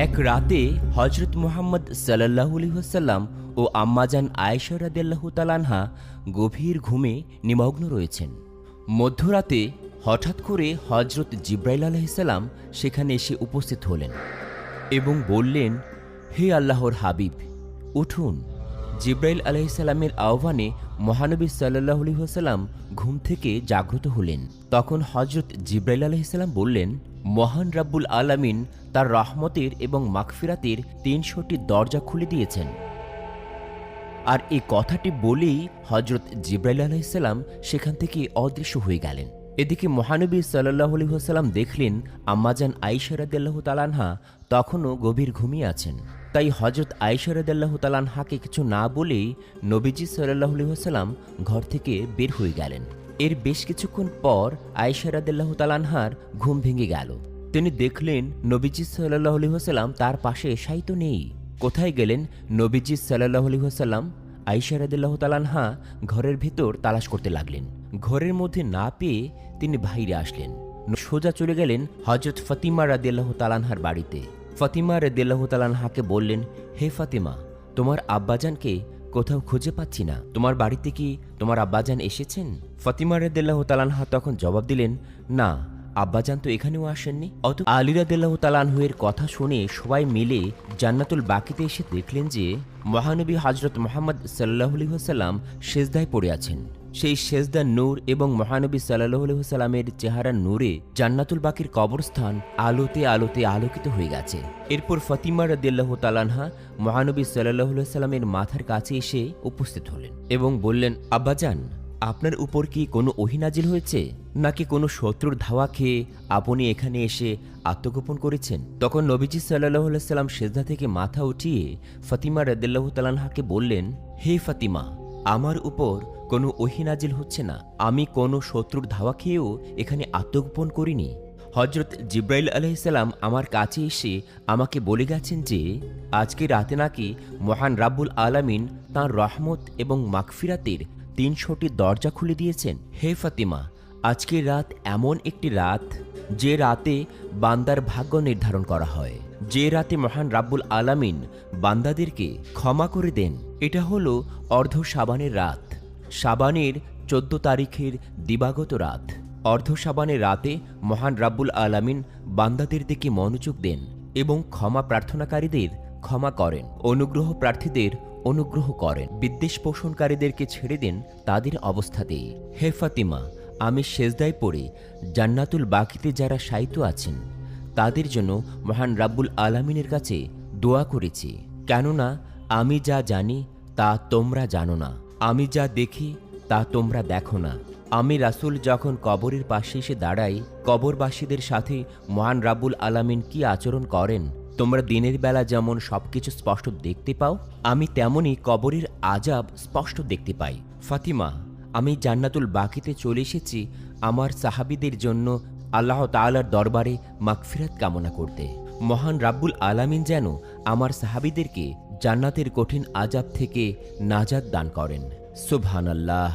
এক রাতে হজরত মুহাম্মদ সাল্লাল্লাহু আলাইহি ওয়াসাল্লাম ও আম্মাজান আয়েশা রাদিয়াল্লাহু তাআলা আনহা গভীর ঘুমে নিমগ্ন রয়েছেন। মধ্যরাতে হঠাৎ করে হজরত জিব্রাইল আলাইহিস সালাম সেখানে এসে উপস্থিত হলেন এবং বললেন, হে আল্লাহর হাবিব, উঠুন। জিব্রাইল আলাইহিস সালামের আহ্বানে মহানবী সাল্লাল্লাহু আলাইহি ওয়াসাল্লাম ঘুম থেকে জাগ্রত হলেন। তখন হজরত জিব্রাইল আলাইহিস সালাম বললেন, মহান রাব্বুল আলামিন তার রহমতের এবং মাগফিরাতের ৩০০টি দরজা খুলে দিয়েছেন। আর এই কথাটি বলেই হজরত জিব্রাইল আলাইহিস সালাম সেখান থেকে অদৃশ্য হয়ে গেলেন। এদিকে মহানবী সাল্লাল্লাহু আলাইহি ওয়াসাল্লাম দেখলেন আম্মাজান আয়েশা রাদিয়াল্লাহু তাআলা আনহা তখনও গভীর ঘুমিয়ে আছেন। তাই হজরত আয়েশা রাদিয়াল্লাহু তাআলা আনহাকে কিছু না বলেই নবীজি সাল্লাল্লাহু আলাইহি ওয়াসাল্লাম ঘর থেকে বের হয়ে গেলেন। এর বেশ কিছুক্ষণ পর আয়েশা রাদিয়াল্লাহু তাআলা আনহার ঘুম ভেঙে গেল। তিনি দেখলেন নবীজি সাল্লাল্লাহু আলাইহি ওয়াসাল্লাম তার পাশে শায়িত নেই। কোথায় গেলেন নবীজি সাল্লাল্লাহু আলাইহি ওয়াসাল্লাম? আয়েশা রাদিয়াল্লাহু তাআলা আনহা ঘরের ভেতর তালাশ করতে লাগলেন। ঘরের মধ্যে না পেয়ে তিনি বাইরে আসলেন। সোজা চলে গেলেন হযরত ফাতিমা রাদিয়াল্লাহু তাআলা আনহার বাড়িতে। ফাতিমা রাদিয়াল্লাহু তাআলা আনহাকে বললেন, হে ফাতিমা, তোমার আব্বাজানকে কোথাও খুঁজে পাচ্ছি না। তোমার বাড়িতে কি তোমার আব্বাজান এসেছেন? ফাতিমা রাদিয়াল্লাহু তাআলা আনহা তখন জবাব দিলেন, না, আব্বাজান তো এখানেও আসেননি। আলী রাদিয়াল্লাহু তাআলা আনহু এর কথা শুনে সবাই মিলে জান্নাতুল বাকিতে এসে দেখলেন যে মহানবী হযরত মুহাম্মদ সাল্লাল্লাহু আলাইহি ওয়াসাল্লাম সেজদায় পড়ে আছেন। সেই সেজদার নূর এবং মহানবী সাল্লাল্লাহু আলাইহি ওয়াসাল্লামের চেহারার নূরে জান্নাতুল বাকির কবরস্থান আলোতে আলোতে আলোকিত হয়ে গেছে। এরপর ফাতিমা রাদিয়াল্লাহু তাআলা আনহা মহানবী সাল্লাল্লাহু আলাইহি ওয়াসাল্লামের মাথার কাছে এসে উপস্থিত হলেন এবং বললেন, আব্বাজান, আপনার উপর কি কোনো ওহী নাজিল হয়েছে, নাকি কোনো শত্রুর ধাওয়া খেয়ে আপনি এখানে এসে আত্মগোপন করেছেন? তখন নবীজি সাল্লাল্লাহু আলাইহি ওয়াসাল্লাম সেজদা থেকে মাথা উঠিয়ে ফাতিমা রাদিয়াল্লাহু তাআলা আনহাকে বললেন, হে ফাতিমা, আমার উপর কোনো ওহী নাজিল হচ্ছে না। আমি কোনো শত্রুর ধাওয়া খেয়েও এখানে আত্মগোপন করিনি। হযরত জিব্রাইল আলাইহিস সালাম আমার কাছে এসে আমাকে বলে গেছেন যে আজকে রাতে নাকি মহান রাব্বুল আলামিন তাঁর রহমত এবং মাগফিরাতের ৩০০টি দরজা খুলে দিয়েছেন। হে ফাতিমা, আজকের রাত এমন একটি রাত যে রাতে বান্দার ভাগ্য নির্ধারণ করা হয়, যে রাতে মহান রাব্বুল আলামিন বান্দাদেরকে ক্ষমা করে দেন। এটা হলো অর্ধ শাবানের রাত, শাবানের ১৪ তারিখের দিবাগত রাত। অর্ধ শাবানের রাতে মহান রাব্বুল আলামিন বান্দাদের দিকে মনোযোগ দেন এবং ক্ষমা প্রার্থনাকারীদের ক্ষমা করেন, অনুগ্রহ প্রার্থীদের অনুগ্রহ করেন, বিদ্বেষ পোষণকারীদেরকে ছেড়ে দেন তাদের অবস্থাতেই। হে ফাতিমা, আমি সেজদায় পড়ে জান্নাতুল বাকিতে যারা শায়িত আছেন তাদের জন্য মহান রাব্বুল আলামিনের কাছে দোয়া করেছি, কেননা আমি যা জানি তা তোমরা জানো না, আমি যা দেখি তা তোমরা দেখো না। আমি রাসূল যখন কবরের পাশে এসে দাঁড়াই, কবরবাসীদের সাথে মহান রাব্বুল আলামিন কি আচরণ করেন তোমরা দিনের বেলা যেমন সবকিছু স্পষ্ট দেখতে পাও, আমি তেমনই কবরের আযাব স্পষ্ট দেখতে পাই। ফাতিমা, আমি জান্নাতুল বাকিতে চলে এসেছি আমার সাহাবীদের জন্য আল্লাহ তাআলার দরবারে মাগফিরাত কামনা করতে। মহান রাব্বুল আলামিন যেন আমার সাহাবীদেরকে জান্নাতের কঠিন আযাব থেকে নাজাত দান করেন। সুবহানাল্লাহ।